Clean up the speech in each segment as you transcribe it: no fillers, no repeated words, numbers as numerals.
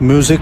Music.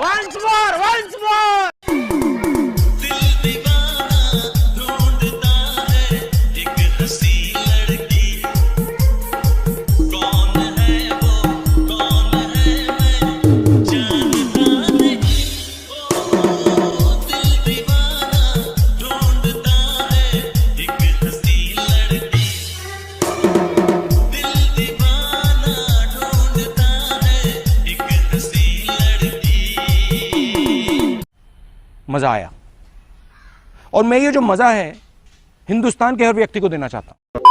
Once more. दिल दीवाना ढूंढता है एक हंसी लड़की, कौन है वो कौन है मैं जानता नहीं। ओ दिल दीवाना ढूंढता है एक हंसी लड़की, दिल दीवाना ढूंढता है एक हंसी लड़की। मजा आया, और मैं ये जो मजा है हिंदुस्तान के हर व्यक्ति को देना चाहता हूं।